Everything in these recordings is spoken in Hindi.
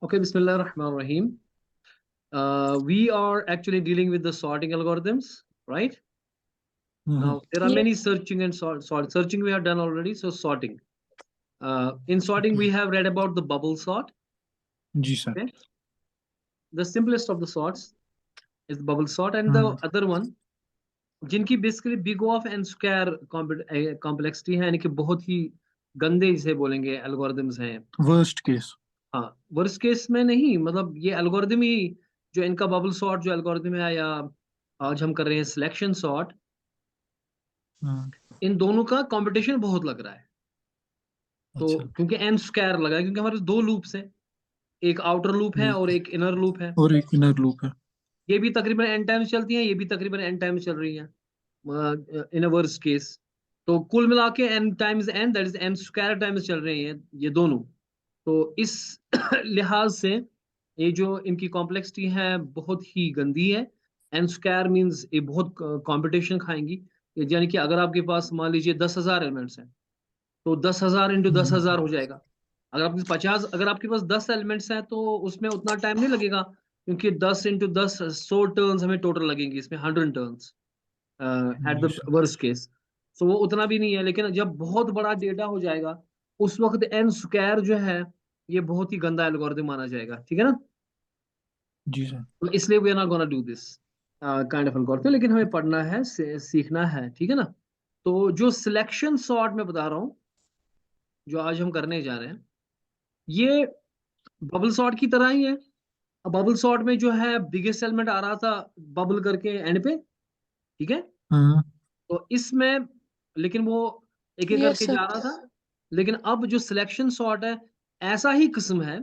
Okay, Bismillah ar-Rahman ar-Rahim. We are actually dealing with the sorting algorithms, right? Now, there are Yes. many searching and sort. Searching we have done already, so sorting. In sorting, we have read about the bubble sort. जी sir. Okay? The simplest of the sorts is the bubble sort, and the other one, जिनकी basically big O and square complexity है, यानी कि बहुत ही गंदे जिसे बोलेंगे algorithms हैं. Worst case. हाँ, वर्स्ट केस में नहीं, मतलब ये एल्गोरिदम ही जो इनका बबल सॉर्ट जो एल्गोरिदम है, या आज हम कर रहे हैं सिलेक्शन सॉर्ट, इन दोनों का कंपटीशन बहुत लग रहा है. तो अच्छा. क्योंकि एन स्क्वायर लगा है, क्योंकि हमारे पास दो लूप्स हैं, एक आउटर लूप है और एक इनर लूप है. और एक इनर लूप है. ये भी तकरीबन एन टाइम्स चलती हैं, ये भी तकरीबन एन टाइम्स चल रही हैं इन अ वर्स्ट केस. तो कुल मिला के n times n, that is n square times चल रही हैं ये दोनों. तो इस लिहाज से ये जो इनकी कॉम्प्लेक्सिटी है बहुत ही गंदी है. एन स्क्वायर मीन्स ये बहुत कंपटीशन खाएंगी. यानी कि अगर आपके पास मान लीजिए 10,000 एलिमेंट्स हैं, तो 10,000 इंटू 10,000 हो जाएगा. अगर आपके 50, अगर आपके पास 10 एलिमेंट्स हैं तो उसमें उतना टाइम नहीं लगेगा, क्योंकि 10 इंटू 10 100 टर्न्स हमें टोटल लगेंगे, इसमें 100 turns at the worst case. So वो उतना भी नहीं है. लेकिन जब बहुत बड़ा डेटा हो जाएगा उस वक्त एन स्क्वायर जो है ये बहुत ही गंदा एल्गोरिथम माना जाएगा. ठीक है ना? जी सर. तो इसलिए we are not gonna do this kind of algorithm, लेकिन हमें पढ़ना है, सीखना है. ठीक है ना? तो जो सिलेक्शन सॉर्ट में बता रहा हूँ, जो आज हम करने जा रहे हैं, ये बबल सॉर्ट की तरह ही है. अब बबल सॉर्ट में जो है बिगेस्ट एलिमेंट आ रहा था बबल करके एंड पे. ठीक है? तो इसमें लेकिन वो एक एक Yes, करके sir. जा रहा था. लेकिन अब जो सिलेक्शन सॉर्ट है, ऐसा ही किस्म है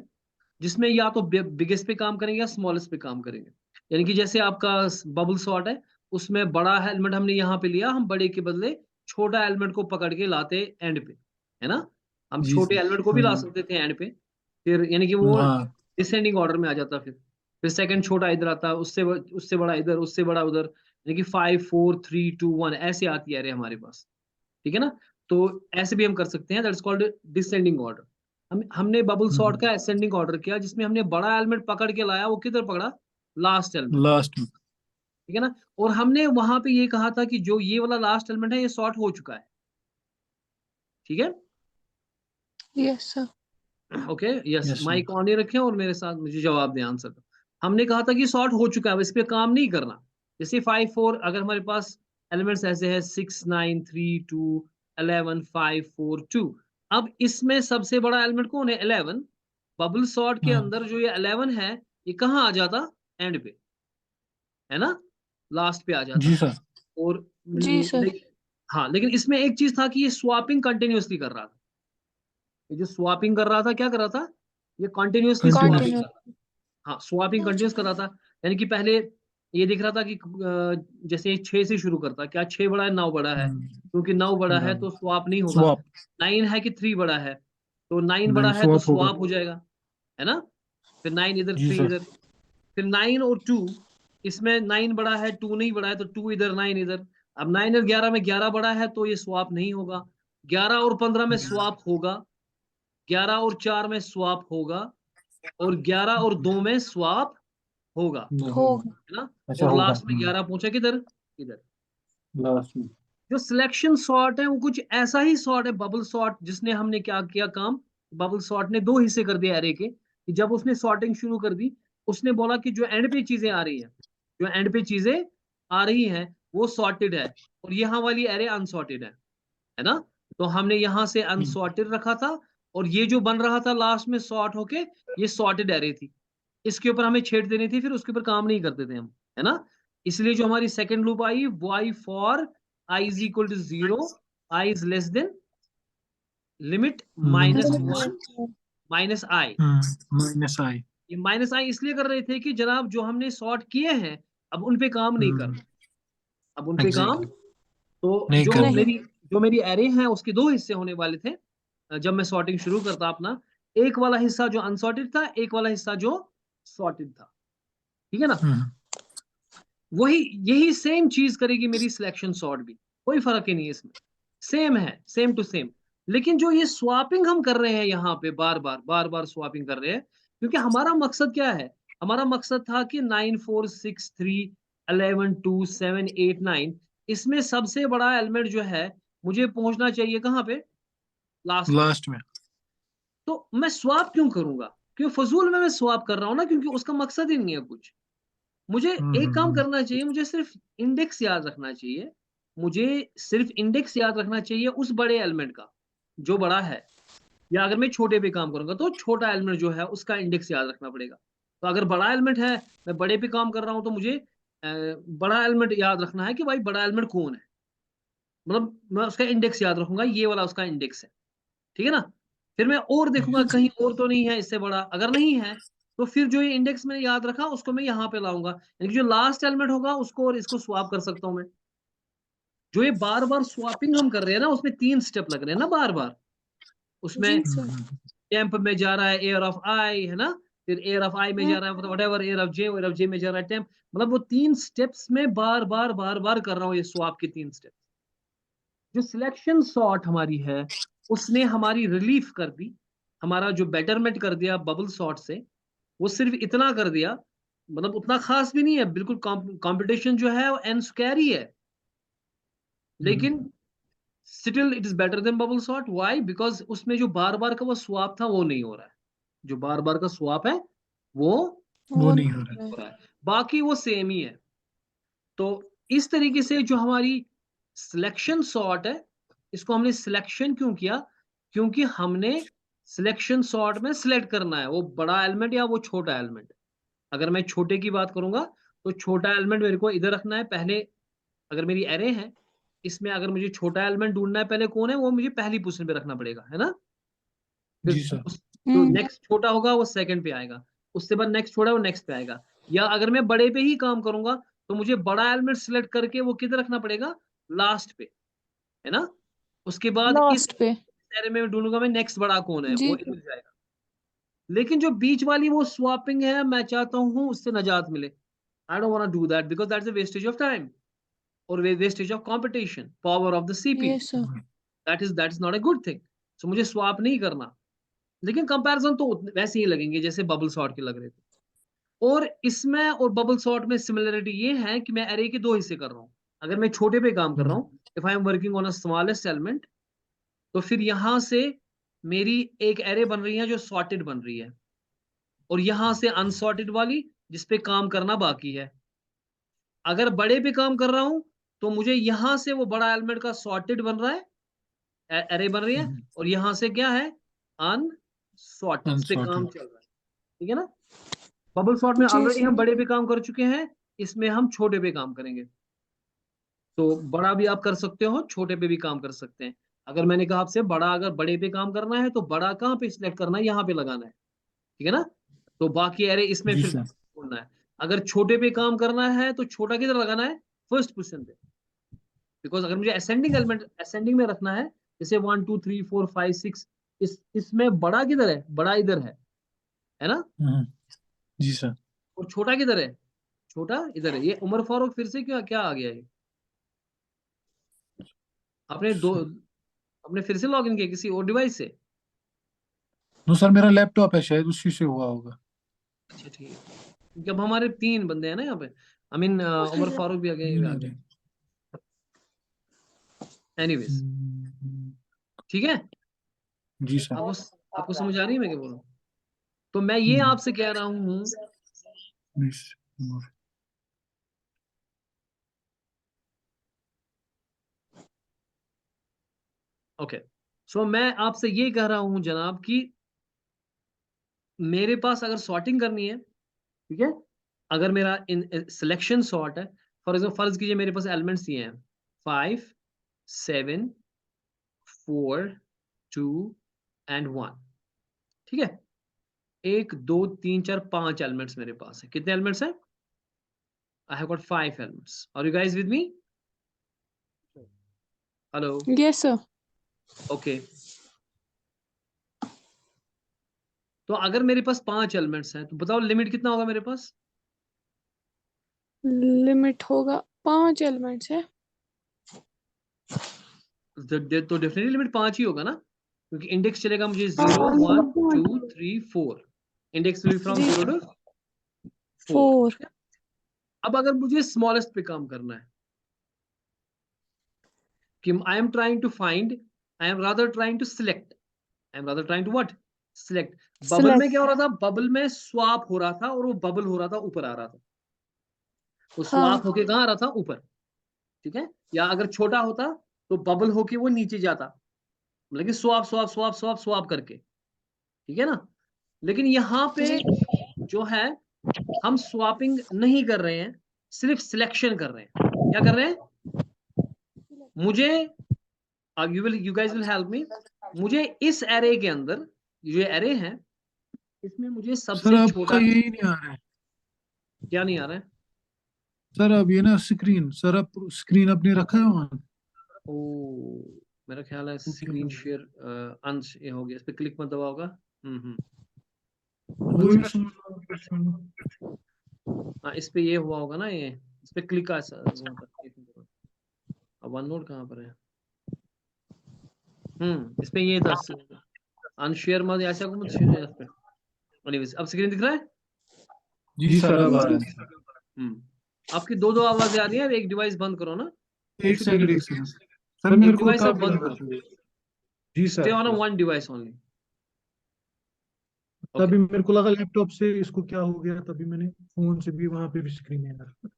जिसमें या तो बिगेस्ट पे काम करेंगे या स्मॉलेस्ट पे काम करेंगे. यानी कि जैसे आपका बबल सॉर्ट है, उसमें बड़ा एलिमेंट हमने यहाँ पे लिया, हम बड़े के बदले छोटा एलिमेंट को पकड़ के लाते एंड पे, है ना? हम जी छोटे सर. एलिमेंट को भी ला सकते थे एंड पे, फिर यानी कि वो हाँ. डिसेंडिंग ऑर्डर में आ जाता. फिर सेकंड छोटा इधर आता, उससे बड़ा इधर, उससे बड़ा उधर, यानी कि 5 4 3 2 1 ऐसे आती है अरे हमारे पास. ठीक है ना? तो ऐसे भी हम कर सकते हैं, दैट्स कॉल्ड डिसेंडिंग ऑर्डर. हमने बबल सॉर्ट का असेंडिंग ऑर्डर किया, जिसमें हमने बड़ा एलिमेंट पकड़ के लाया. वो किधर पकड़ा? Last element. लास्ट में. ठीक है ना? और हमने वहां पे ये कहा था कि जो ये वाला लास्ट एलिमेंट है ये सॉर्ट हो चुका है. ठीक है? Yes, sir. Okay, yes. Yes mike on ही रखें और मेरे साथ मुझे जवाब दें आंसर का. हमने कहा था कि सॉर्ट हो चुका है, इस पे काम नहीं करना. जैसे 5 4, अगर हमारे पास एलिमेंट्स ऐसे हैं 6 9 3 2 11 5 4 2. अब इसमें सबसे बड़ा एलिमेंट कौन है? 11. बबल सॉर्ट के अंदर जो ये 11 है, ये कहाँ आ जाता? एंड पे, है ना? लास्ट पे आ जाता. जी सर. और जी सर. हाँ, लेकिन इसमें एक चीज था कि ये स्वापिंग कंटिन्यूअसली कर रहा था. ये जो स्वापिंग कर रहा था, क्या कर रहा था? ये कंटिन्यूअसली स्वापिंग कर Continue. रहा था. हाँ, स्वापिंग कंटिन्यूस कर रहा था. यानी कि पहले ये दिख रहा था कि जैसे 6 से शुरू करता, क्या 6 बड़ा है 9 बड़ा है? क्योंकि 9 बड़ा है तो स्वाप नहीं होगा. स्वैप. 9 है कि 3 बड़ा है? तो 9 बड़ा 9 है तो स्वैप होगा. स्वाप हो जाएगा, है ना? फिर 9 इधर, जी 3 सर. इधर. फिर 9 और 2, इसमें 9 बड़ा है 2 नहीं बड़ा है, तो 2 इधर 9 इधर. अब 9 और 11 में 11 बड़ा है तो ये स्वाप नहीं होगा. 11 और 15 में स्वाप होगा. 11 और 4 में स्वाप होगा. और 11 और 2 में स्वाप होगा, होगा. है ना? अच्छा और होगा. लास्ट में 11 पहुंचा किधर? इधर. लास्ट में. जो सिलेक्शन सॉर्ट है वो कुछ ऐसा ही सॉर्ट है, बबल सॉर्ट, जिसने हमने क्या किया काम? बबल सॉर्ट ने दो हिस्से कर दिए एरे के, कि जब उसने सॉर्टिंग शुरू कर दी, उसने बोला कि जो एंड पे चीजें आ रही है, जो एंड पे चीजें आ रही हैं वो सॉर्टेड है, और यहाँ वाली एरे अनसॉर्टेड है ना? तो हमने यहाँ से अनसॉर्टेड रखा था, और ये जो बन रहा था लास्ट में सॉर्ट होके, ये सॉर्टेड एरे थी. इसके ऊपर हमें छेड़ देनी थी, फिर उसके ऊपर काम नहीं करते थे हम, है ना? इसलिए जो हमारी सेकंड लूप आई, वाई for i is equal to 0, i is less than limit -1 minus i. Minus I. ये माइनस i इसलिए कर रहे थे कि जनाब जो हमने सॉर्ट किए हैं अब उन पे काम नहीं करना. अब उन पे काम, तो नहीं जो करना. मेरी एरे है उसके दो हिस्से होने वाले थे जब मैं सॉर्टिंग शुरू करता अपना. एक वाला हिस्सा जो अनसॉर्टेड था, एक वाला हिस्सा जो सॉर्टेड था. ठीक है ना? वही यही सेम चीज करेगी मेरी सिलेक्शन सॉर्ट भी. कोई फर्क ही नहीं है इसमें, सेम है, सेम टू सेम. लेकिन जो ये स्वापिंग हम कर रहे हैं यहाँ पे, बार बार स्वापिंग कर रहे हैं, क्योंकि हमारा मकसद क्या है, हमारा मकसद था कि 9 4 6 3 11 2 7 8 9 इसमें सबसे बड़ा एलिमेंट जो है मुझे पहुंचना चाहिए कहाँ पे, लास्ट में। लास्ट में। तो मैं स्वैप क्यों करूंगा, क्यों फजूल में मैं स्वैप कर रहा हूँ ना, क्योंकि उसका मकसद ही नहीं है कुछ। मुझे एक काम हम्म। करना चाहिए, मुझे सिर्फ इंडेक्स याद रखना चाहिए, मुझे सिर्फ इंडेक्स याद रखना चाहिए उस बड़े एलिमेंट का जो बड़ा है, या अगर मैं छोटे पे काम करूंगा तो छोटा एलिमेंट जो है उसका इंडेक्स याद रखना पड़ेगा। तो अगर बड़ा एलिमेंट है, मैं बड़े पे काम कर रहा हूं, तो मुझे बड़ा एलिमेंट याद रखना है कि भाई बड़ा एलिमेंट कौन है, मतलब मैं उसका इंडेक्स याद रखूंगा, ये वाला उसका इंडेक्स है, ठीक है ना। फिर मैं और देखूंगा Yes. कहीं और तो नहीं है इससे बड़ा, अगर नहीं है तो फिर जो ये इंडेक्स मैंने याद रखा उसको मैं यहाँ पे लाऊंगा, यानी कि जो लास्ट एलिमेंट होगा उसको और इसको स्वैप कर सकता हूँ मैं। जो ये बार बार स्वैपिंग हम कर रहे हैं ना, उसमें 3 स्टेप लग रहे हैं ना बार बार, उसमें जी सर। टेम्प में जा रहा है एयर ऑफ आई, है ना, फिर एयर ऑफ आई में जा रहा है, मतलब व्हाटएवर, एयर ऑफ जे में जा रहा है टेम्प, मतलब वो 3 स्टेप्स में बार बार कर रहा हूँ ये स्वैप के 3 स्टेप। जो सिलेक्शन सॉर्ट हमारी है उसने हमारी रिलीफ कर दी, हमारा जो बेटरमेंट कर दिया बबल सॉर्ट से, वो सिर्फ इतना कर दिया, मतलब उतना खास भी नहीं है, बिल्कुल कंपटीशन जो है वो एन स्क्वायर ही है, लेकिन still it is better than bubble sort. Why? Because उसमें जो बार बार का वो स्वैप था वो नहीं हो रहा है, जो बार बार का स्वैप है वो वो वो नहीं नहीं हो हो रहा है। रहा हो है। रहा है, बाकी वो सेम ही है। तो इस तरीके से जो हमारी सिलेक्शन सॉर्ट है, इसको हमने सिलेक्शन क्यों किया, क्योंकि हमने सिलेक्शन सॉर्ट में सिलेक्ट करना है वो बड़ा एलिमेंट या वो छोटा एलिमेंट। अगर मैं छोटे की बात करूंगा तो छोटा एलिमेंट मेरे को इधर रखना है पहले, अगर मेरी एरे है इसमें अगर मुझे छोटा एलिमेंट ढूंढना है पहले कौन है, वो मुझे पहली पोजीशन पे रखना पड़ेगा, है ना। फिर जी सर। जो हम्म। नेक्स्ट छोटा होगा वो सेकंड पे आएगा, उससे बाद नेक्स्ट छोटा वो नेक्स्ट पे आएगा। या अगर मैं बड़े पे ही काम करूंगा तो मुझे बड़ा एलिमेंट सिलेक्ट करके वो किधर रखना पड़ेगा, लास्ट पे, है ना। उसके बाद इस लास्ट पे। एरे में ढूंढूंगा मैं नेक्स्ट बड़ा कौन है, जी वो सर। इधर जाएगा। लेकिन जो बीच वाली वो स्वैपिंग है, मैं चाहता हूँ उससे नजात मिले। I don't want to do that because that's a wastage of time और wastage of competition power of the CPU. Yes sir. That is not a good thing. So मुझे स्वैप नहीं करना, लेकिन कंपैरिजन तो वैसे ही लगेंगे जैसे बबल सॉर्ट के लग रहे थे। और इसमें और बबल सॉर्ट में सिमिलरिटी ये है कि मैं एरे के 2 हिस्से कर रहा हूँ। अगर मैं छोटे पे काम कर रहा हूँ, if I am working on a smallest element, तो फिर यहां से मेरी एक एरे बन रही है जो सॉर्टेड बन रही है, और यहां से अनसॉर्टेड वाली जिसपे काम करना बाकी है। अगर बड़े पे काम कर रहा हूं तो मुझे यहां से वो बड़ा एलिमेंट का सॉर्टेड बन रहा है, एरे बन रही है, और यहां से क्या है, अनसॉर्टेड, इस पे काम अनसॉर्टेड। चल रहा है, ठीक है ना। बबल सॉर्ट में जी ऑलरेडी सर। हम बड़े पे काम कर चुके हैं, इसमें हम छोटे पे काम करेंगे। तो बड़ा भी आप कर सकते हो, छोटे पे भी काम कर सकते हैं। अगर मैंने कहा आपसे बड़ा, अगर बड़े पे काम करना है तो बड़ा कहाँ पे सिलेक्ट करना है, यहाँ पे लगाना है, ठीक है ना। तो बाकी एरे इसमें जी फिर सर। ढूंढना है। अगर छोटे पे काम करना है तो छोटा किधर लगाना है, फर्स्ट पोजिशन पे। बिकॉज अगर मुझे असेंडिंग एलिमेंट असेंडिंग में रखना है, जैसे 1 2 3 4 5 6, इसमें बड़ा किधर है, बड़ा इधर है ना। जी सर। और छोटा किधर है, छोटा इधर है। ये उमर फारूक फिर से क्या क्या आ गया है, आपने दो, आपने फिर से लॉग इन किया किसी और डिवाइस से। नो सर, मेरा लैपटॉप है, शायद उसी से हुआ होगा। अच्छा ठीक है, क्योंकि अब हमारे 3 बंदे हैं ना यहाँ पे, आई मीन उमर फारूक भी आ गया, ये नहीं भी आ नहीं गया। नहीं। एनीवेज, ठीक है। जी सर। आपको आपको समझ आ रही है मैं क्या बोल रहा हूँ। तो मैं ये आपसे कह रहा हूँ, मिस। ओके, सो मैं आपसे ये कह रहा हूँ जनाब कि मेरे पास अगर सॉर्टिंग करनी है, ठीक है, अगर मेरा इन सिलेक्शन सॉर्ट है, फॉर एग्जाम्पल फर्ज कीजिए मेरे पास एलिमेंट्स ये हैं 5 7 4 2 एंड 1, ठीक है। 1 2 3 4 5 एलिमेंट्स मेरे पास है। कितने एलिमेंट्स हैं, I have got 5 elements. Are you guys with me, hello, yes sir. Okay. तो अगर मेरे पास 5 एलिमेंट्स हैं तो बताओ लिमिट कितना होगा मेरे पास। लिमिट होगा 5 एलिमेंट्स है। तो डेफिनेटली लिमिट 5 ही होगा ना, क्योंकि इंडेक्स चलेगा मुझे हाँ 0 1 2 पाँच। 3 4, इंडेक्स विल बी फ्रॉम जी 0 सर। टू 4। 4। अब अगर मुझे स्मॉलेस्ट पे काम करना है कि I am trying to find, I am rather trying to select, I am rather trying to what, select. Bubble में सिलेक्ट। क्या हो रहा था, बबल में स्वैप हो रहा था और वो बबल हो रहा था ऊपर आ रहा था, वो हाँ। स्वैप होके कहाँ आ रहा था, ऊपर। ठीक है, या अगर छोटा होता तो बबल होके वो नीचे जाता, मतलब कि swap swap swap swap swap करके। ठीक है ना, लेकिन यहाँ पे जी। जो है हम स्वैपिंग नहीं कर रहे हैं, सिर्फ सिलेक्शन कर रहे हैं। क्या कर रहे हैं, मुझे you guys will help me, मुझे इस एरे के अंदर, ये एरे है, इसमें मुझे सर सबसे आपका छोटा, यही नहीं आ रहा है क्या नहीं आ रहा है? सर। अब ये ना स्क्रीन, सर आप स्क्रीन अपनी रखा है वहाँ? ओ, मेरा ख्याल है ओके, स्क्रीन शेयर अंश ये हो गया, इस पे क्लिक मत दबाओगा। वन वही सेकंड, समझ रहा हूँ question। हाँ इस पे ये हुआ होगा ना, ये इस पे क्लिक का वो होता है। अब वन नोट कहाँ पर है? इस पे ये था, अनशेयर मत ऐसा को मत share इस पे। एनीवेज, अब स्क्रीन दिख रहा है? जी सर अब आ जी। रहा है। आपकी दो दो आवाजें आ रही है, एक डिवाइस बंद करो ना। एक should be सेकंड, good. एक सेकंड सर, एक मेरे को डिवाइस आप काफी बंद आवाज करो, आ रही है। जी stay sir. On one device only. Okay, तभी मेरे को लगा लैपटॉप से इसको क्या हो गया, तभी मैंने फोन से भी वहां पे भी स्क्रीन है यार।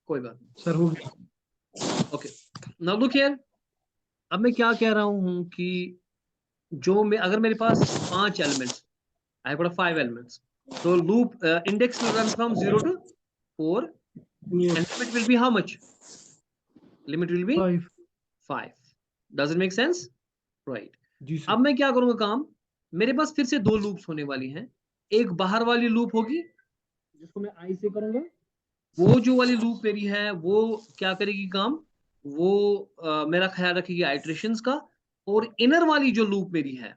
कोई बात नहीं। सर हो गया। ओके, नाउ लुक हियर, अब मैं क्या कह रहा हूँ कि जो मैं, अगर मेरे पास 5 elements, I have 5 elements, so loop index will run from 0 to 4 and limit will be how much? Limit will be 5। 5. Does it make sense? Right. जी सर। अब मैं क्या करूंगा काम, मेरे पास फिर से 2 लूप्स होने वाली हैं। एक बाहर वाली लूप होगी जिसको मैं आई से करूंगा, वो जो वाली लूप मेरी है वो क्या करेगी काम, वो मेरा ख्याल रखेगी आइटरेशंस का, और इनर वाली जो लूप मेरी है,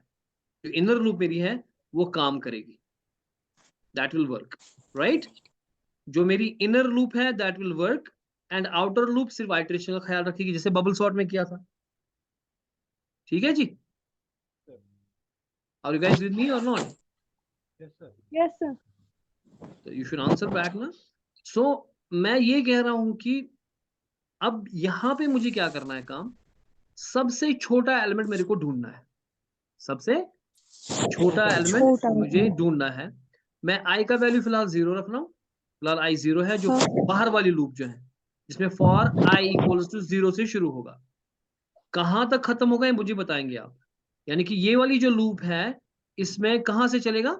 जो इनर लूप मेरी है वो काम करेगी, दैट विल वर्क, राइट। जो मेरी इनर लूप है that will work, and outer loop सिर्फ आइटरेशन का ख्याल रखेगी, जैसे बबल सॉर्ट में किया था। ठीक है जी, are you guys with me और not? Yes sir. You should answer back ना। सो मैं ये कह रहा हूं कि अब यहां पे मुझे क्या करना है काम, सबसे छोटा एलिमेंट मेरे को ढूंढना है, सबसे छोटा एलिमेंट छोटा मुझे ढूंढना है। मैं आई का वैल्यू फिलहाल 0 रख रहा हूं, फिलहाल आई 0 है, जो हाँ। बाहर वाली लूप जो है जिसमें फॉर आई इक्वल्स टू 0 से शुरू होगा, कहां तक खत्म होगा ये मुझे बताएंगे आप। यानी कि ये वाली जो लूप है इसमें कहां से चलेगा,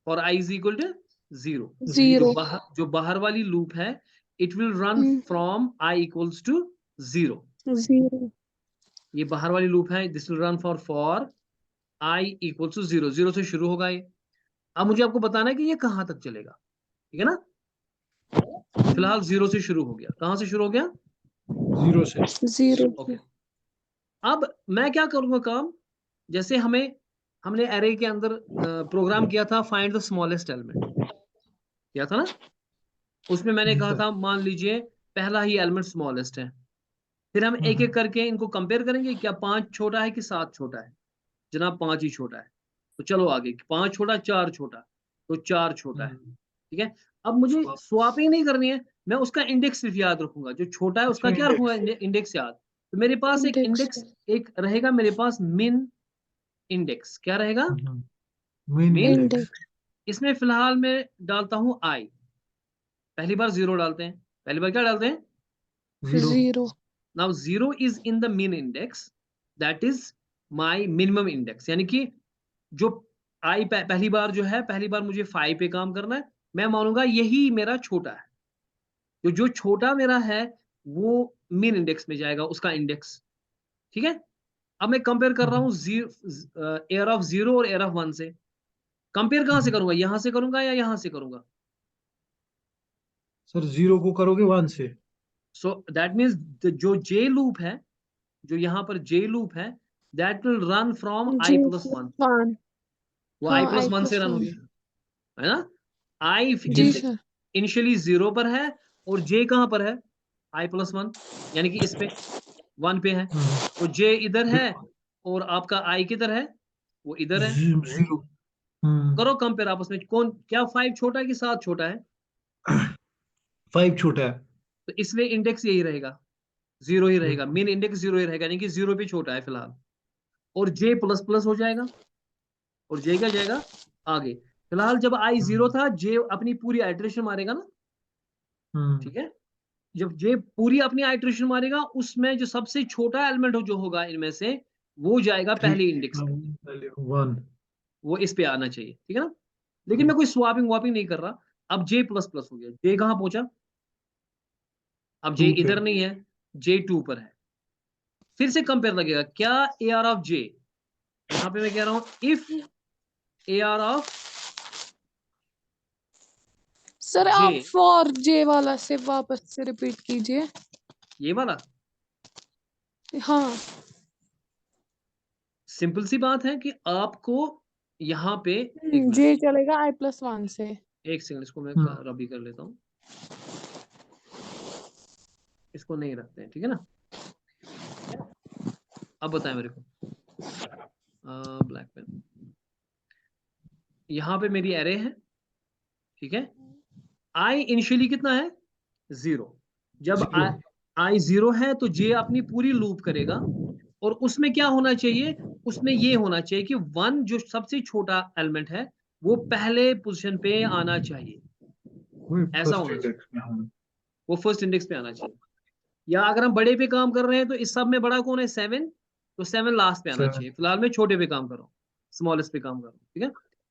for i is equal to 0, जो 0। बाहर वाली लूप है it will run from i equals to 0। 0। ये बाहर वाली लूप है, this will run for i equals to 0, 0 से शुरू होगा ये। अब मुझे आपको बताना है कि ये कहां तक चलेगा, ठीक है ना। फिलहाल 0 से शुरू हो गया, कहां से शुरू हो गया, 0 से। 0 ओके। से। अब मैं क्या करूंगा काम, जैसे हमने एरे के अंदर प्रोग्राम किया था फाइंड द स्मॉलेस्ट एलिमेंट, किया था ना, उसमें मैंने जी कहा सर। था मान लीजिए पहला ही एलिमेंट स्मॉलेस्ट है, फिर हम एक एक करके इनको कंपेयर करेंगे, क्या 5 छोटा है कि 7 छोटा है, जनाब 5 ही छोटा है, तो चलो आगे, 5 छोटा 4 छोटा, तो 4 छोटा है। ठीक है, अब मुझे स्वैपिंग नहीं करनी है, मैं उसका इंडेक्स सिर्फ याद रखूंगा, जो छोटा है उसका क्या रखूंगा, इंडेक्स याद। तो मेरे पास एक इंडेक्स। इंडेक्स, एक रहेगा मेरे पास मिन इंडेक्स, क्या रहेगा, मेन मिन। इंडेक्स। इंडेक्स। इसमें फिलहाल मैं डालता हूं आई, पहली बार 0 डालते हैं, पहली बार क्या डालते हैं, 0। 0। नाउ 0 इज इन द मिन index, that is my minimum index, यानी कि जो आई पहली बार जो है, पहली बार मुझे 5 पे काम करना है, मैं मानूंगा यही मेरा छोटा है, तो जो छोटा मेरा है वो मिन इंडेक्स में जाएगा, उसका इंडेक्स। ठीक है, अब मैं कंपेयर कर रहा हूँ एयर ऑफ 0 और एयर ऑफ 1 से, कंपेयर कहां से करूंगा, यहां से करूंगा या यहां से करूंगा, सर 0 को करोगे 1 से। सो दैट मीन्स जो जे लूप है, जो यहाँ पर जे लूप है, that will run from i जी प्लस 1, 1। वो हाँ आई प्लस आई 1 से प्लस रन होगी, 1। है ना। आई जी सर। इनिशियली 0 पर है, और जे कहां पर है, आई प्लस 1, यानी कि इस पे 1 पे है, तो जे इधर है और आपका आई किधर है, वो इधर है। 0। करो कंपेयर आपस में, कौन क्या 5 छोटा है कि 7 छोटा है? 5 छोटा है। तो इसलिए इंडेक्स यही रहेगा, 0 ही रहेगा, हम्म, मीन इंडेक्स 0 ही रहेगा, यानी कि 0 पे छोटा है फिलहाल। और जे प्लस प्लस हो जाएगा, और जे क्या जाएगा आगे। फिलहाल जब आई 0 था, जे अपनी पूरी आइटरेशन मारेगा ना, ठीक है? जब जे पूरी अपनी आइटरेशन मारेगा, उसमें जो सबसे छोटा एलिमेंट जो होगा इनमें से, वो जाएगा 3 पहले इंडेक्स पे, 1। वो इस पे आना चाहिए, ठीक है ना? लेकिन मैं कोई स्वापिंग वॉपिंग नहीं कर रहा। अब जे प्लस प्लस हो गया, जे कहाँ पहुंचा? अब जे 2 पे। इधर नहीं है, जे 2 पर है। फिर से कंपेयर लगेगा, क्या ए आर ऑफ जे, यहां पे मैं कह रहा हूं if A R of sir J, आप फॉर जे वाला से वापस से रिपीट कीजिए। ये वाला हाँ। सिंपल सी बात है कि आपको यहाँ पे, एक मिनट, जे चलेगा i+1 से। एक सेकंड, इसको मैं रबी कर लेता हूँ, इसको नहीं रखते हैं, ठीक है ना? अब बताएं मेरे को, ब्लैक पेन, यहाँ पे मेरी एरे है, ठीक है? आई इनिशियली कितना है? 0। जब 0। आई 0 है तो जे अपनी पूरी लूप करेगा, और उसमें क्या होना चाहिए? उसमें ये होना चाहिए कि 1 जो सबसे छोटा एलिमेंट है, वो पहले पोजीशन पे आना चाहिए, वही ऐसा फर्स्ट होना चाहिए, इंडेक्स में हम। वो फर्स्ट इंडेक्स पे आना चाहिए। या अगर हम बड़े पे काम कर रहे हैं तो इस सब में बड़ा कौन है? 7, तो 7 लास्ट पे आना 7 चाहिए। फिलहाल मैं छोटे पे काम कर रहा हूँ, स्मॉलेस्ट पे काम कर रहा हूँ, ठीक है?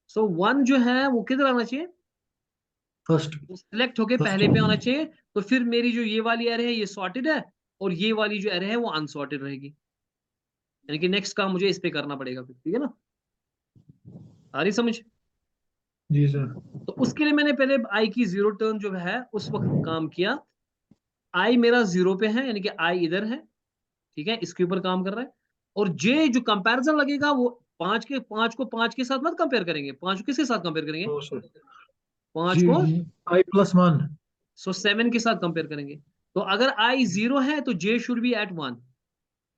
सो 1 जो है वो किधर आना चाहिए? फर्स्ट। वो सिलेक्ट होके फर्स्ट। पहले पे आना चाहिए। तो फिर मेरी जो ये वाली एरे है ये सॉर्टेड है, और ये वाली जो एरे है वो अनसॉर्टेड रहेगी, यानी कि नेक्स्ट काम मुझे इस पे करना पड़ेगा फिर, ठीक है ना? आ रही समझ? जी सर। तो उसके लिए मैंने पहले आई की 0 टर्न जो है उस वक्त काम किया। आई मेरा 0 पे है, यानी कि आई इधर है, ठीक है, इसके ऊपर काम कर रहा है। और जे जो कंपैरिजन लगेगा वो 5 को 5 के साथ मत कंपेयर करेंगे, 5 को किसके साथ कंपेयर करेंगे? No sir. 5 जी। को i+1। सो 7 के साथ कंपेयर करेंगे। तो अगर आई 0 है तो J should be at 1,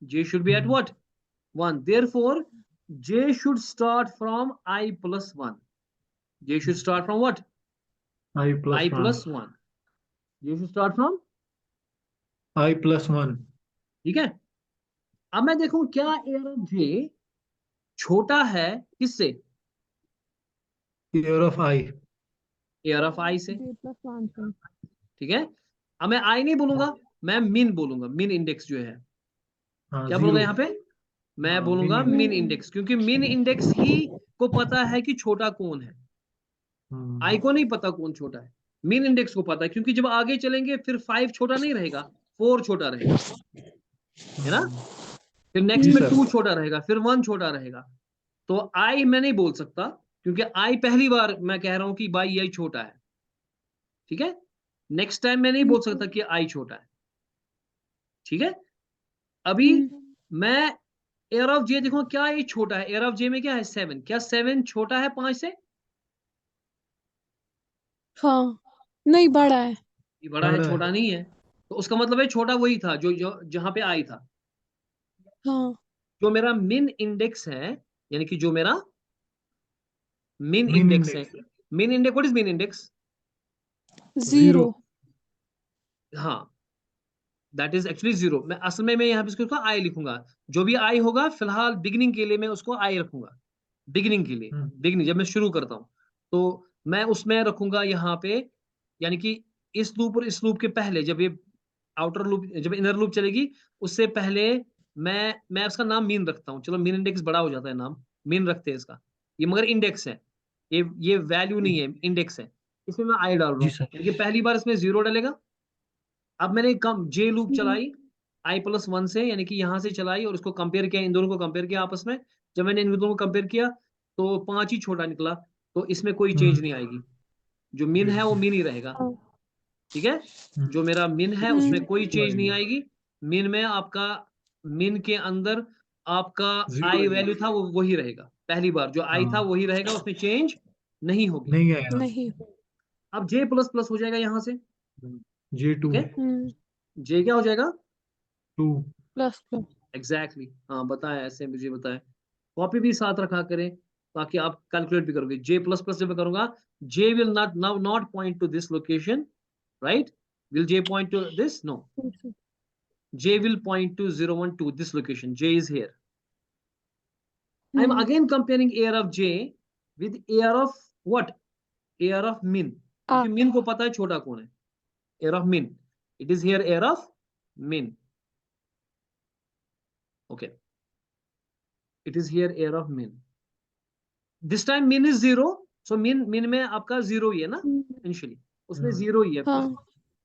J should be at what? 1, therefore j should start from I plus 1, j should start from what? I i+1। plus 1, j should start from, i+1। ठीक है? अब मैं देखूं क्या एयर ऑफ जे छोटा है किससे? Air of I. Air of I से, j+1 से। ठीक है? अब मैं आई नहीं बोलूंगा, मैं मिन बोलूंगा, मिन इंडेक्स जो है, हाँ क्या बोलूंगा 0। यहाँ पे? मैं हाँ बोलूंगा मीनिंग। मिन इंडेक्स, क्योंकि मिन इंडेक्स ही को पता है कि छोटा कौन है, आई को नहीं पता कौन छोटा है, मिन इंडेक्स को पता है, क्योंकि जब आगे चलेंगे फिर 5 छोटा नहीं रहेगा, 4 छोटा रहेगा, है ना? फिर नेक्स्ट जी में सर। 2 छोटा रहेगा, फिर 1 छोटा रहेगा। तो आई मैं नहीं बोल सकता, क्योंकि आई पहली बार मैं कह रहा हूं कि भाई यही छोटा है, ठीक है? नेक्स्ट टाइम मैं नहीं बोल सकता कि आई छोटा है, ठीक है? अभी मैं एयर ऑफ जे देखो, क्या ये छोटा है? एयर ऑफ जे में क्या है? 7, क्या 7 छोटा है 5 से? हाँ, नहीं बड़ा है। ये बड़ा है, बड़ा छोटा है। नहीं है। तो उसका मतलब है छोटा वही था जो जहां पे आई था। हाँ। जो मेरा मिन इंडेक्स है, यानी कि जो मेरा मिन मीन इंडेक्स है, इंडेक्स। मिन इंडेक्स, व्हाट इज मिन इंडेक्स? 0। 0। हाँ, दैट इज एक्चुअली 0। मैं असल में मैं यहाँ पे इसको आई लिखूंगा, जो भी आई होगा फिलहाल बिगिनिंग के लिए मैं उसको आई रखूंगा, बिगिनिंग के लिए, बिगिनिंग जब मैं शुरू करता हूँ तो मैं उसमें रखूंगा यहाँ पे, यानी कि इस लूप और इस लूप के पहले, जब ये आउटर लूप, जब इनर लूप चलेगी उससे पहले मैं उसका नाम मीन रखता हूँ। चलो मीन इंडेक्स बड़ा हो जाता है नाम, मीन रखते हैं इसका, ये मगर इंडेक्स है, ये वैल्यू नहीं है, इंडेक्स है। इसमें मैं आई डाल रहा जी हूँ, सर। यानी कि पहली बार इसमें 0 डलेगा। अब मैंने कम जे लूप चलाई i+1 से, यानी कि यहां से चलाई और उसको कंपेयर किया, इन दोनों को कंपेयर किया आपस में। जब मैंने इन दोनों को कंपेयर किया तो 5 ही छोटा निकला, तो इसमें कोई चेंज नहीं आएगी, जो मिन है वो मिन ही रहेगा, ठीक है? जो मेरा मिन है उसमें कोई चेंज नहीं आएगी। मिन में आपका, मिन के अंदर आपका जीरो आई ही वैल्यू था वो वही रहेगा, पहली बार जो आई था हाँ। वही रहेगा, उसमें चेंज नहीं होगी। नहीं आएगा। नहीं। अब जे प्लस प्लस हो जाएगा यहां से, J2। ठीक है? जे क्या हो जाएगा? 2। Plus plus. एग्जैक्टली हाँ, बताएं, ऐसे मुझे बताएं, कॉपी भी साथ रखा करें, ताकि आप कैलकुलेट भी करोगे। जे प्लस प्लस जब मैं करूंगा, J will not point to this location, right? Will J point to this? No, J will point to 0, 1, 2, this location. J is here. I'm again comparing AR of J with AR of what? AR of min. क्योंकि min को पता है छोटा कौन है. AR of min. It is here AR of min. Okay. It is here AR of min. This time min is 0. So min में आपका 0 ही है ना? Initially. उसमें 0 ही है.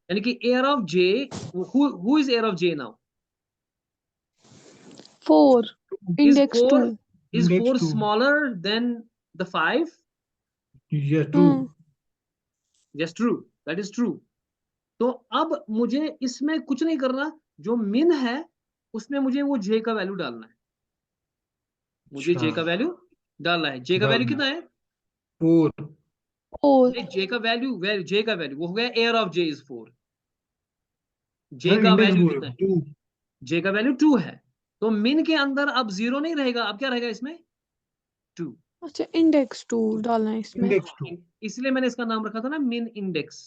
यानी कि AR of J, who is AR of J now? 4. Index 2. Is Index 4 2. smaller than the 5? Yeah, true. Yes, true. That is true. तो अब मुझे इसमें कुछ नहीं करना, जो min है उसमें मुझे वो j का वैल्यू डालना है। मुझे j का वैल्यू डालना है। j का वैल्यू कितना है? 4. नहीं, j का वैल्यू वो हो गया AR of j is 4। j का वैल्यू कितना है? 2. j का वैल्यू 2 है। तो min के अंदर अब 0 नहीं रहेगा, अब क्या रहेगा इसमें? 2। अच्छा, इंडेक्स 2 डालना है इसमें। Index 2. इसलिए मैंने इसका नाम रखा था ना min index।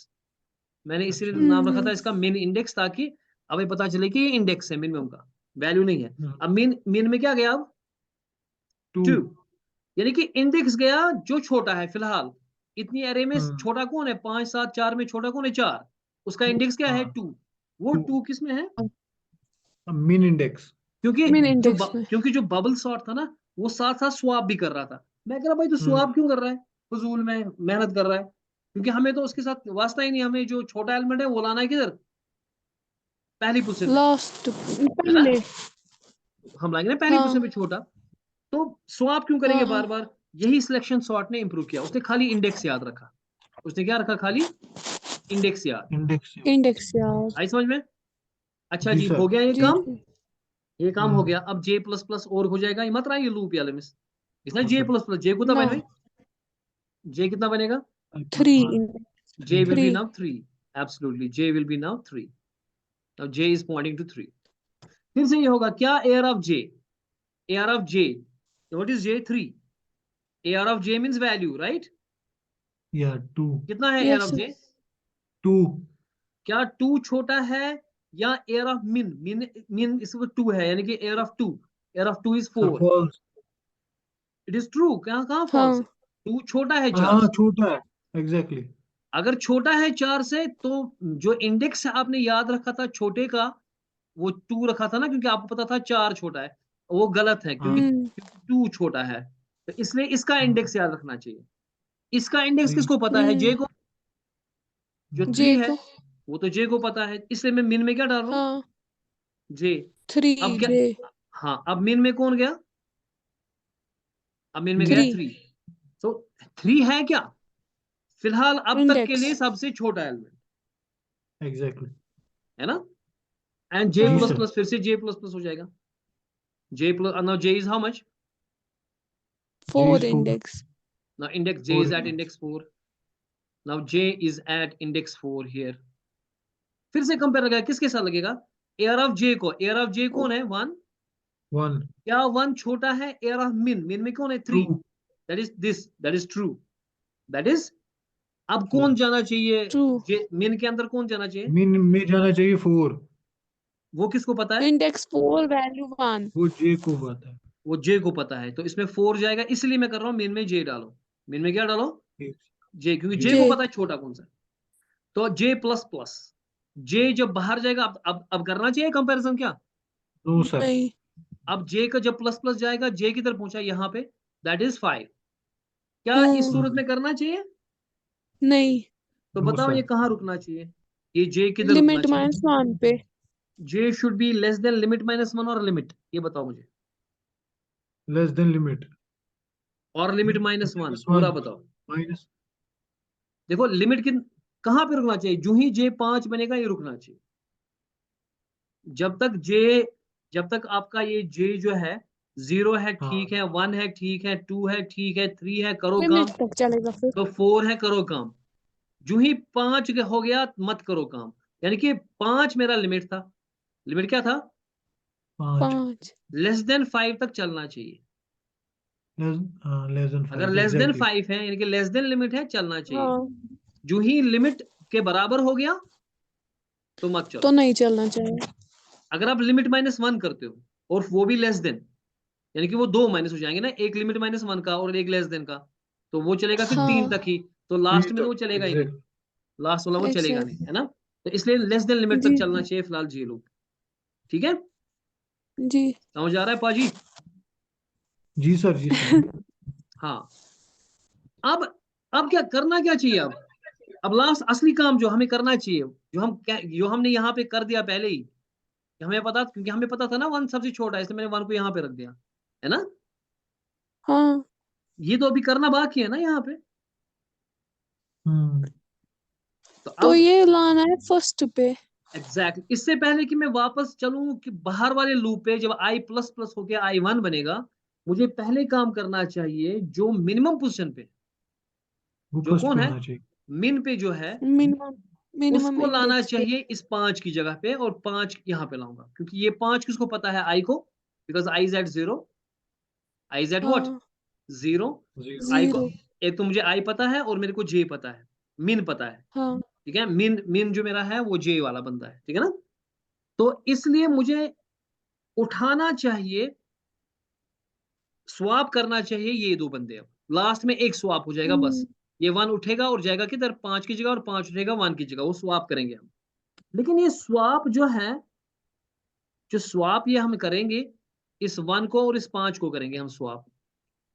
मैंने इसलिए अच्छा। नाम रखा था इसका min index, ताकि हमें पता चले कि ये इंडेक्स है, मिनिमम का वैल्यू नहीं है। अब min में क्या गया? अब 2, यानी कि इंडेक्स गया जो छोटा है फिलहाल। इतनी एरे में छोटा कौन है? 5, 7, 4 में छोटा कौन है? 4। उसका इंडेक्स क्या है? 2। वो 2 किस में है? min index. क्योंकि जो बबल सॉर्ट था ना, वो साथ साथ स्वैप भी कर रहा था। मैं कह रहा भाई, तो स्वैप क्यों कर रहा है? फजूल में मेहनत कर रहा है, क्योंकि हमें तो उसके साथ वास्ता ही नहीं। हमें जो छोटा एलिमेंट है वो लाना है किधर? पहली पोजीशन पे। लास्ट पहले हम लाएंगे ना पहली पोजीशन पे छोटा। तो स्वैप क्यों करेंगे बार बार? यही सिलेक्शन सॉर्ट ने इंप्रूव किया। उसने खाली इंडेक्स याद रखा। उसने क्या रखा? खाली इंडेक्स याद। इंडेक्स यार। आई समझ में? अच्छा जी, सर। हो गया ये जी, काम। जी। ये काम हो गया। अब जे प्लस प्लस और हो जाएगा। ये मत रहा ये लूप या लिमिट। इसमें जे प्लस प्लस, जे कितना ना बने? जे कितना बनेगा? 3 J will be 3 now 3. Absolutely. J will be now 3. Now J is pointing to 3. फिर से ये होगा क्या? AR of J. AR of J. What is J? 3. AR of J means value, right? Yeah, 2. कितना है AR Yes, of J? 2. क्या 2 छोटा है या AR of min? min इसमें 2 है, यानी कि AR of 2. AR of 2 is 4. False. It is true. कहाँ हाँ। false है? 2 छोटा है 4 हाँ, से। छोटा है। Exactly. अगर छोटा है 4 से, तो जो इंडेक्स आपने याद रखा था छोटे का, वो 2 रखा था ना, क्योंकि आपको पता था 4 छोटा है। वो गलत है, क्योंकि 2 छोटा है। तो इसलिए इसका इंडेक्स याद रखना चाहिए। इसका इंडेक्स किसको पता है? जे को। जो 3 है वो तो जे को पता है, इसलिए मैं मिन में क्या डाल रहा हूँ? हाँ, जे। 3 अब क्या? जे हाँ, अब मिन में कौन गया? अब मिन में गया 3। तो 3 है क्या फिलहाल अब तक के लिए सबसे छोटा एलिमेंट। Exactly. है ना? एंड जे हाँ। प्लस प्लस, फिर से जे प्लस प्लस हो जाएगा। J plus, now J is how much? 4 index. Now index J is at index 4. Now J is at index 4 here. फिर से कंपेयर लगेगा, किसके साथ लगेगा? AR of J को। AR of J कौन है? 1। 1. क्या 1 छोटा है AR of min? min में कौन है? 3। That is this. That is true. That is, अब कौन जाना चाहिए? min के अंदर कौन जाना चाहिए? min में जाना चाहिए 4. वो किसको पता है? Index 4 value 1। वो J को पता है। वो J को पता है, तो इसमें 4 जाएगा। इसलिए मैं कर रहा हूँ min में J डालो। min में क्या डालो? J, क्योंकि J को पता है छोटा कौन सा। तो J प्लस प्लस, J जब बाहर जाएगा, अब करना चाहिए कंपैरिजन क्या? No sir. नहीं। अब J का जब प्लस प्लस जाएगा, J की तरफ पहुंचा यहाँ पे, दैट इज 5। क्या इस सूरत में करना चाहिए? नहीं। तो बताओ ये कहाँ रुकना चाहिए? ये J किधर रुकना लिमिट चाहिए? -1 पे। J should be less than limit -1 और लिमिट, ये बताओ मुझे। लेस देन लिमिट और लिमिट -1, पूरा बताओ। माइनस। देखो लिमिट कहाँ पे रुकना चाहिए? जो ही J 5 बनेगा ये रुकना चाहिए। जब तक आपका ये J जो है 0 है, ठीक है, 1 है, ठीक है, 2 है, ठीक है, 3 है, करो काम। लिमिट तक चलेगा फिर। तो 4 है, करो काम। जो ही 5 हो गया, मत करो काम। यानी कि 5 मेरा लिमिट था। लिमिट क्या था? 5। लेस देन 5 तक चलना चाहिए। लेस देन अगर 5 लेस देन एग्जैक्टली 5 है यानी कि लेस देन लिमिट है, चलना चाहिए। हाँ, जो ही लिमिट के बराबर हो गया तो मत तो चलो। नहीं चलना चाहिए। अगर आप लिमिट -1 करते हो और वो भी लेस देन, यानी कि वो दो माइनस हो जाएंगे ना, एक लिमिट -1 का और एक लेस देन का, तो वो चलेगा फिर 3 हाँ, तक ही। तो लास्ट में तो वो चलेगा ही नहीं, एग्जैक्ट लास्ट वाला वो चलेगा नहीं, एग्जैक्ट है ना। तो इसलिए लेस देन लिमिट तक जी चलना चाहिए फिलहाल जी लूप। ठीक है, जी। समझ आ रहा है पाजी? जी सर, जी सर। हाँ। अब अब क्या करना क्या चाहिए अब लास्ट असली काम जो हमें करना चाहिए, जो हमने यहाँ पे कर दिया पहले ही, हमें पता, क्योंकि हमें पता था ना 1 सबसे छोटा है, इसलिए मैंने 1 को यहाँ पे रख दिया, है ना। हाँ, ये तो अभी करना बाकी है ना यहाँ पे। हम्म तो तो अब ये लाना है फर्स्ट पे। एग्जैक्टली इससे पहले कि मैं वापस चलूं कि बाहर वाले लूप पे, जब i प्लस प्लस होके i1 बनेगा, मुझे पहले काम करना चाहिए जो मिनिमम पोजीशन पे, वो जो फर्स्ट कौन पे है, होना चाहिए। मिन पे जो है, मिनिमम मिनिमम उसको लाना इंडेक्स पे। चाहिए इस 5 की जगह पे, और 5 यहाँ पे लाऊंगा, क्योंकि ये 5 किसको पता है, आई को, because i is at 0, i is at what, हाँ, 0। आई को, 0। एक तो मुझे आई पता है और मेरे को जे पता है, मिन पता है। हाँ, ठीक है, मिन मिन जो मेरा है वो जे वाला बंदा है, ठीक है ना। तो इसलिए मुझे उठाना चाहिए, स्वैप करना चाहिए ये दो बंदे। अब लास्ट में एक स्वैप हो जाएगा बस, हम्म, ये 1 उठेगा और जाएगा किधर, 5 की जगह, और 5 उठेगा 1 की जगह, वो स्वैप करेंगे हम। लेकिन ये स्वैप जो है, जो स्वैप ये हम करेंगे, इस 1 को और इस 5 को करेंगे हम स्वैप।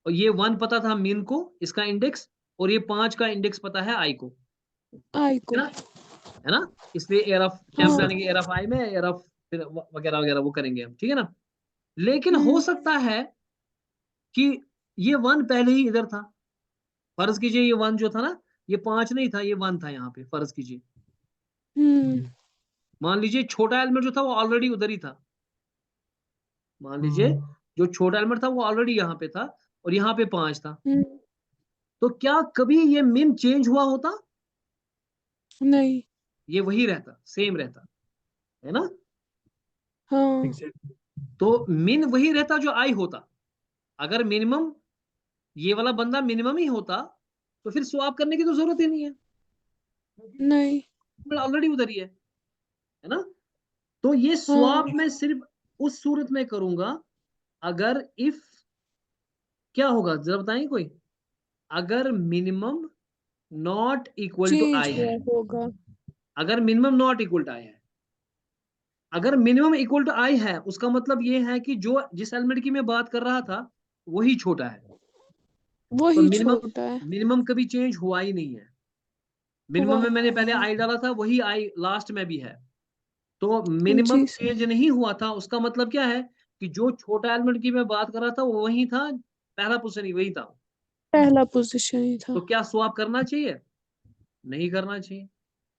और ये 1 पता था मिन को, इसका इंडेक्स, और ये 5 का इंडेक्स पता है आई को, आई है को। ना, है ना। इसलिए एयर ऑफ टेम्प हाँ। यानी कि एयर ऑफ आई में एयर ऑफ फिर वगैरह वगैरह वो करेंगे हम, ठीक है ना। लेकिन हो हम्म सकता है कि ये 1 पहले ही इधर था, फर्ज कीजिए ये 1 जो था ना, ये 5 नहीं था, ये 1 था यहाँ पे, फर्ज कीजिए। हम्म हम्म मान लीजिए छोटा एलिमेंट जो था वो ऑलरेडी उधर ही था, मान लीजिए हम्म जो छोटा एलिमेंट था वो ऑलरेडी यहाँ पे था, और यहाँ पे 5 था। हम्म, तो क्या कभी ये मिन चेंज हुआ होता? नहीं। ये वही रहता, सेम रहता, है ना। हाँ, एग्जैक्ट तो मिन वही रहता जो आई होता। अगर मिनिमम ये वाला बंदा मिनिमम ही होता, तो फिर स्वैप करने की तो जरूरत ही नहीं है, नहीं। ऑलरेडी उधर ही है ना। तो ये हाँ, स्वैप मैं सिर्फ उस सूरत में करूंगा अगर इफ, क्या होगा जरा बताएंगे कोई, अगर minimum not equal to change I है, हुआ होगा। अगर minimum not equal to I है, अगर मिनिमम इक्वल टू आई है, उसका मतलब ये है कि जो जिस एलिमेंट की मैं बात कर रहा था वही छोटा है। तो वही मिनिमम, छोटा है। मिनिमम कभी चेंज हुआ ही नहीं है। मिनिमम हुआ में ही मैंने पहले नहीं। आई डाला था, वही आई लास्ट में भी है। तो मिनिमम जी सर। चेंज नहीं हुआ था, उसका मतलब क्या है कि जो छोटा एलिमेंट की मैं बात कर रहा था वो वही था, पहला पोजीशन ही वही था। पहला पोजीशन ही था। तो क्या स्वैप करना चाहिए? नहीं करना चाहिए।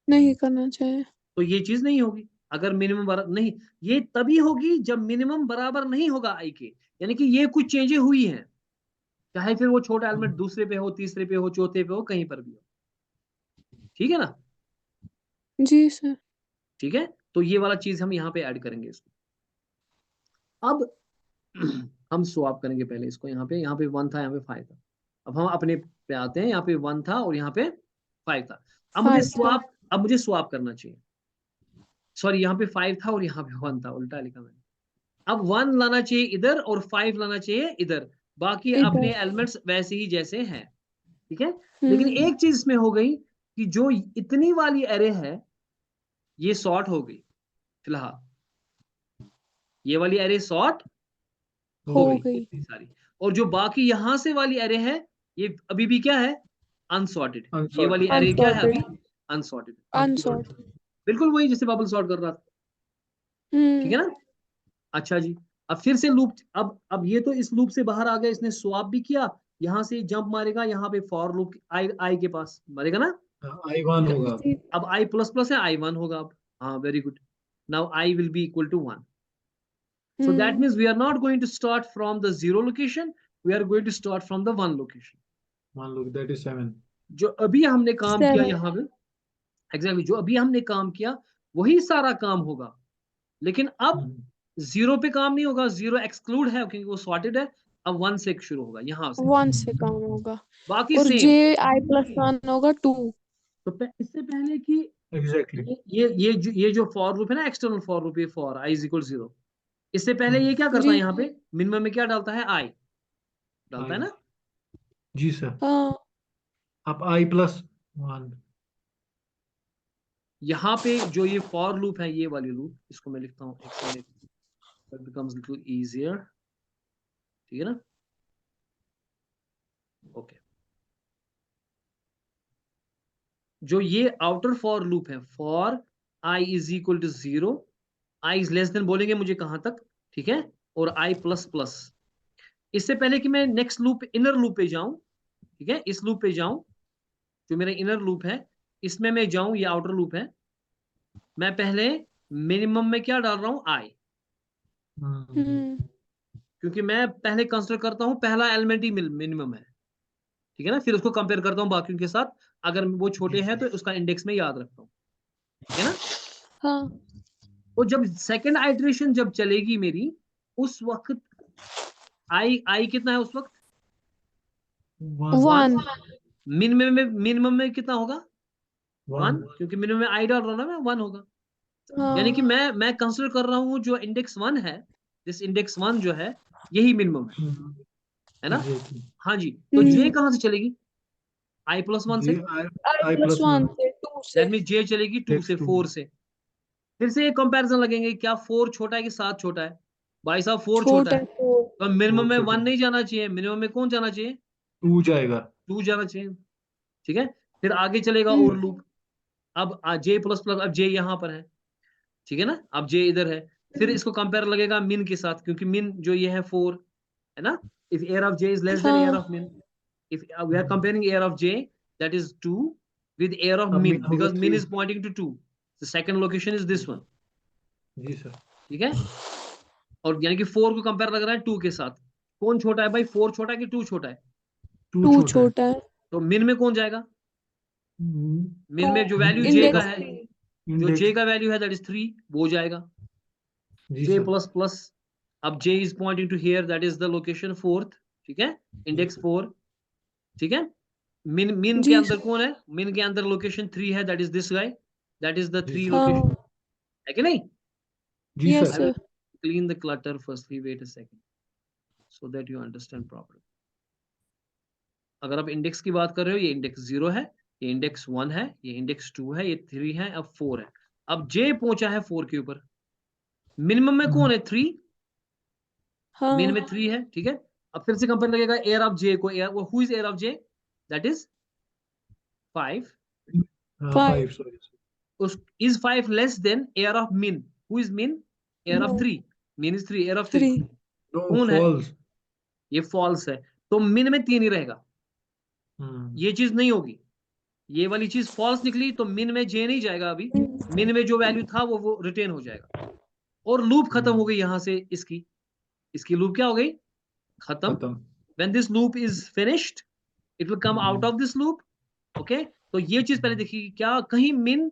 नहीं करना चाहिए। तो ये चीज नहीं होगी अगर मिनिमम बराबर नहीं, ये तभी होगी जब मिनिमम बराबर नहीं होगा आई के, यानी कि ये कुछ चेंजेस हुई हैं, चाहे फिर वो छोटा एलिमेंट दूसरे पे हो, तीसरे पे हो, चौथे पे हो, कहीं पर भी हो। ठीक है ना। जी सर। ठीक है, तो ये वाला चीज हम यहाँ पे ऐड करेंगे इसको। अब हम स्वैप करेंगे पहले इसको, यहाँ पे 1 था, यहाँ पे 5 था। अब हम अपने पे आते हैं, यहाँ पे 1 था और यहाँ पे 5 था। फाइव था। अब मुझे स्वैप करना चाहिए। सॉरी, यहाँ पे 5 था और यहाँ पे 1 था, उल्टा लिखा मैंने। अब 1 लाना चाहिए इधर और 5 लाना चाहिए इधर, बाकी अपने इधर। एलिमेंट्स वैसे ही जैसे हैं। ठीक है, लेकिन हम्म एक चीज इसमें हो गई कि जो इतनी वाली एरे है ये शॉर्ट हो गई फिलहाल, ये वाली एरे शॉर्ट हो हो गई गई। इतनी सारी, और जो बाकी यहां से वाली एरे है ये अभी भी क्या है, अनसॉर्टेड। ये वाली अनसॉर्टेड। एरे क्या है अनसॉर्टेड। अभी, अनसॉर्टेड। अनसॉर्ट। बिल्कुल वही जैसे बबल सॉर्ट कर रहा था। ठीक हम्म है ना। अच्छा जी, अब फिर से लूप, अब ये तो इस लूप से बाहर आ गया, इसने स्वैप भी किया, यहां से जंप मारेगा यहाँ पे फॉर लूप आई आई के पास मरेगा ना। I1 ठीक है, होगा। जी। अब आई प्लस प्लस है, i1 होगा अब। हाँ very good, now i will be equal to 1। So that hmm means we are not going to start from the 0 location, we are going to start from the 1 location. मान लो दैट इज 7। जो अभी हमने काम किया 7। यहाँ पे, एग्जैक्टली जो अभी हमने काम किया वही सारा काम होगा, लेकिन अब 0 पे काम नहीं होगा, 0 एक्सक्लूड है क्योंकि वो सॉर्टेड है। अब 1 से शुरू होगा यहाँ से, 1 से काम होगा बाकी और सेम। ji+1 होगा 2। तो इससे पहले कि एग्जैक्टली। ये जो फॉर लूप है ना, एक्सटर्नल फॉर लूप, ये फॉर i = 0, इससे पहले ये क्या करता है, जी यहाँ पे मिनिमम में क्या डालता है, i डालता है आई। ना। जी सर। हाँ अब i+1। यहाँ पे जो ये फॉर लूप है, ये वाली लूप, इसको मैं लिखता हूँ it becomes little easier, ठीक है ना। ओके, जो ये आउटर फॉर लूप है, फॉर i = 0, i < बोलेंगे मुझे कहां तक, ठीक है, और i++। इससे पहले कि मैं नेक्स्ट लूप, इनर लूप पे जाऊं, ठीक है, इस लूप पे जाऊं, जो मेरा इनर लूप है, इसमें मैं जाऊं, ये आउटर लूप है, मैं पहले मिनिमम में क्या डाल रहा हूं, i, क्योंकि मैं पहले कंसिडर करता हूं पहला एलिमेंट ही मिनिमम है, ठीक है ना, फिर उसको कंपेयर करता हूं बाकियों के साथ, अगर वो छोटे हैं तो उसका इंडेक्स में याद रखता हूं, ठीक है ना। हाँ तो जब सेकंड आइटरेशन जब चलेगी मेरी, उस वक्त आई कितना है उस वक्त, 1। 1 मिनिमम में कितना होगा, 1, 1। क्योंकि मिनिमम में आई डाल रहा हूं ना मैं, 1 होगा। यानी हाँ कि मैं कंसिडर कर रहा हूं जो इंडेक्स 1 है, दिस इंडेक्स 1 जो है, यही मिनिमम है ना। एग्जैक्टली। हाँ जी, तो जे कहां से चलेगी, i+1 से, जी। i+1 i+1 से 2 से दैट मीन जे चलेगी 2 से, x2। 4 से। फिर से ये कंपैरिजन लगेंगे, क्या 4 छोटा है कि 7 छोटा है, भाई साहब 4 छोटा छोटा है, 4। तो मिनिमम में 1 छोटा। नहीं जाना चाहिए, मिनिमम में कौन जाना चाहिए, 2 जाएगा। 2 जाना चाहिए, ठीक है। फिर आगे चलेगा और लूप, अब j++, अब जे यहाँ पर है, ठीक है ना, अब जे इधर है, फिर इसको कंपेयर लगेगा मिन के साथ, क्योंकि मिन जो ये है 4 है ना, if air of J is less than air हाँ ऑफ मिन, if we are comparing air of j, that is 2, with air of अब min, मीन होगा because min 3। is pointing to 2, the second location is this one, जी सर। ठीक है। और यानी कि 4 को कंपेयर लग रहा है 2 के साथ, कौन छोटा है भाई, 4 छोटा है कि 2 छोटा है, 2 2 छोटा है। छोटा है तो मिन में कौन जाएगा, मिन में जो वैल्यू j का इंडेक्स है, 3। जो j इंडेक्स। का वैल्यू है, that is 3, वो जाएगा, जी j++, सर। अब j is pointing to here, that is the location 4th, ठीक है, जी इंडेक्स सर। 4, ठीक है। मिन के जी अंदर कौन है, मिन के अंदर लोकेशन 3 है, that is this guy, that is the जी 3 सर। location, हाँ है कि नहीं। जी yes sir. I will sir clean the clutter firstly, wait a second, so that you understand properly. अगर आप इंडेक्स की बात कर रहे हो, ये इंडेक्स 0 है, ये इंडेक्स 1 है, ये इंडेक्स 2 है, ये 3 है, अब 4 है, अब j पहुंचा है 4 के ऊपर, मिनिमम में कौन है, 3, मिन हाँ में 3 है, ठीक है। अब फिर से कंपेयर लगेगा एयर ऑफ j को, arr, who is arr of j, that is 5, हाँ 5 5 सॉरी। उस is 5 less than arr of min, who is min, arr of no 3, min is 3, arr of 3 3 no कौन है, फॉल्स। ये फॉल्स है, तो मिन में 3 ही रहेगा, ये चीज नहीं होगी, ये वाली चीज फॉल्स निकली, तो मिन में जे नहीं जाएगा अभी, मिन में जो वैल्यू था वो रिटेन हो जाएगा, और लूप खत्म हो गई यहां से, इसकी लूप क्या हो गई, खत्म। खत्म। when this loop is finished, it will come out of this loop, okay। तो ये चीज पहले देखिए, क्या कहीं मिन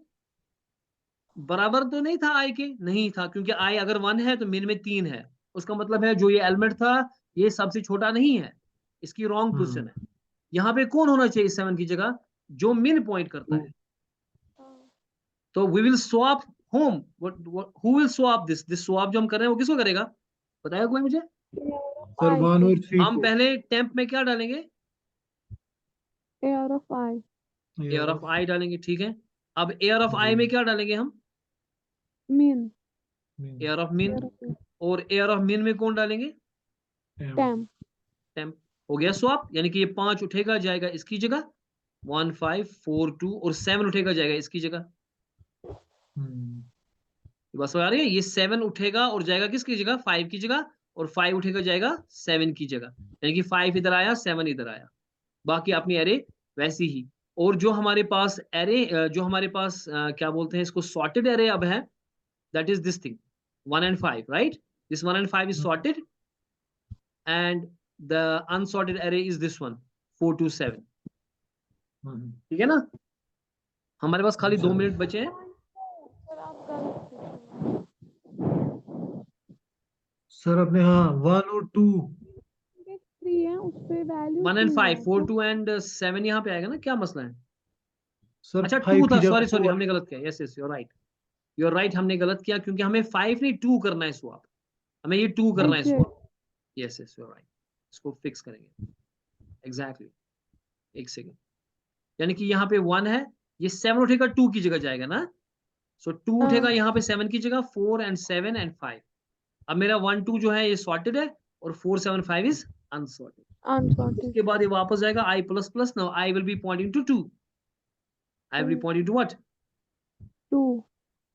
बराबर तो नहीं था आई के, नहीं था, क्योंकि आई अगर 1 है तो मिन में 3 है, उसका मतलब है जो ये एलिमेंट था, ये सबसे छोटा नहीं है, इसकी रॉन्ग पोजिशन है, यहाँ पे कौन होना चाहिए 7 की जगह, जो मिन पॉइंट करता है, तो we will swap home, who will swap this swap जो हम कर रहे हैं वो किसको करेगा, बताएगा कोई मुझे। सर 1 और 3 हम को। पहले टेम्प में क्या डालेंगे, air of I air of I डालेंगे, ठीक है। अब एयर ऑफ आई में क्या डालेंगे हम, मीन एयर ऑफ मिन, एयर ऑफ और एयर ऑफ मिन में कौन डालेंगे, टेम टेम्प। हो गया स्वैप, यानी कि ये 5 उठेगा जाएगा इसकी जगह, 1 5 4 2, और 7 उठेगा जाएगा इसकी जगह, बस आ रही है, ये 7 उठेगा और जाएगा किसकी जगह, 5 की जगह, और 5 उठेगा जाएगा 7 की जगह, यानी कि 5 इधर आया, 7 इधर आया, बाकी अपनी एरे वैसी ही। और जो हमारे पास एरे, जो हमारे पास क्या बोलते हैं इसको, सॉर्टेड एरे अब है, that is this thing 1 and 5, right, this 1 and 5 is sorted, and the unsorted array is this one 4 to 7, ठीक है ना। हमारे पास खाली 2 मिनट बचे हैं, सर अपने हाँ 1 और 2 3 है उस पे वैल्यू 1 and 2 5, है 4, तो 2 and 7 यहाँ पे आएगा ना, क्या मसला है? सर अच्छा 2 5 था, की जगह सॉरी 4 हमने गलत किया, यस यस यूर राइट हमने गलत किया, क्योंकि हमें 5 नहीं 2 करना है स्वैप, हमें ये 2 करना है okay swap. Yes yes your right, इसको फिक्स करेंगे एग्जैक्टली। एक सेकेंड, यानी कि यहाँ पे 1 है, ये 7 उठेगा 2 की जगह जाएगा ना, सो 2 उठेगा यहाँ पे 7 की जगह, 4 and 7 and 5। अब मेरा 1 2 जो है ये सॉर्टेड है, और 4 7 5 इज अनसॉर्टेड। अनसॉर्टेड उसके बाद ये वापस जाएगा i plus plus, now i will be pointing to 2, i will be pointing to what? 2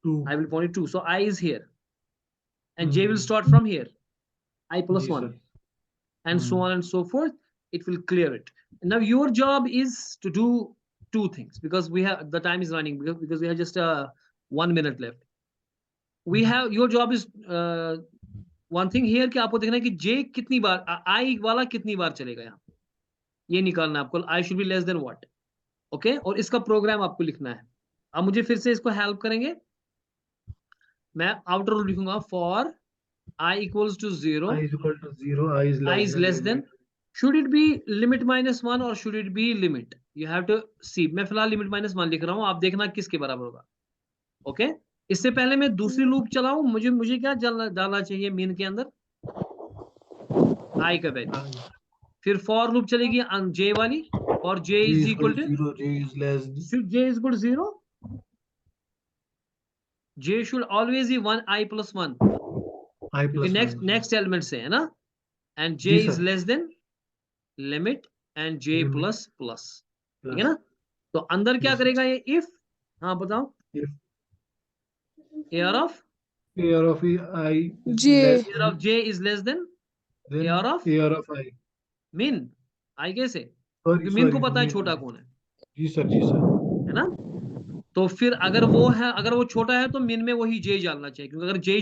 2 I will point to 2, so I is here and j will hmm, start from here, i plus जी 1 sir and so on and so forth. It will clear it. Now your job is to do 2 things, because we have the time is running, because we have just 1 minute left. We have your job is one thing here कि आपको देखना है कि j कितनी बार i वाला कितनी बार चलेगा, यहाँ ये निकालना है आपको, i should be less than what, okay और इसका प्रोग्राम आपको लिखना है। अब मुझे फिर से इसको हेल्प करेंगे, मैं आउटर रूल लिखूंगा, for I equals to 0, I is equal to 0, I is I less is than less than, limit should it be limit minus 1 or should it be limit? You have to see, मैं फिलहाल limit minus 1 लिख रहा हूँ, आप देखना किसके बराबर होगा, ओके इससे पहले मैं दूसरी लूप चलाऊं, मुझे क्या डालना चाहिए मीन के अंदर, i का वैल्यू, I फिर फॉर लूप चलेगी j वाली, और j J is is equal equal to to 0, J is less than should j is equal to 0, j should always be 1 i plus 1, I क्योंकि plus 1 नेक्स्ट एलिमेंट से है ना, and j जी is sir less than limit and j limit plus plus, ठीक है plus ना। तो अंदर क्या जी सर करेगा ये, if, हाँ बताओ, if air of AR of I is J less air of j is less than air of AR of I min, i कैसे, सॉरी क्योंकि min को सॉरी पता है मीन छोटा कौन जी सर है ना। तो फिर अगर वो है, अगर वो छोटा है तो min में वही j डालना चाहिए, क्योंकि अगर j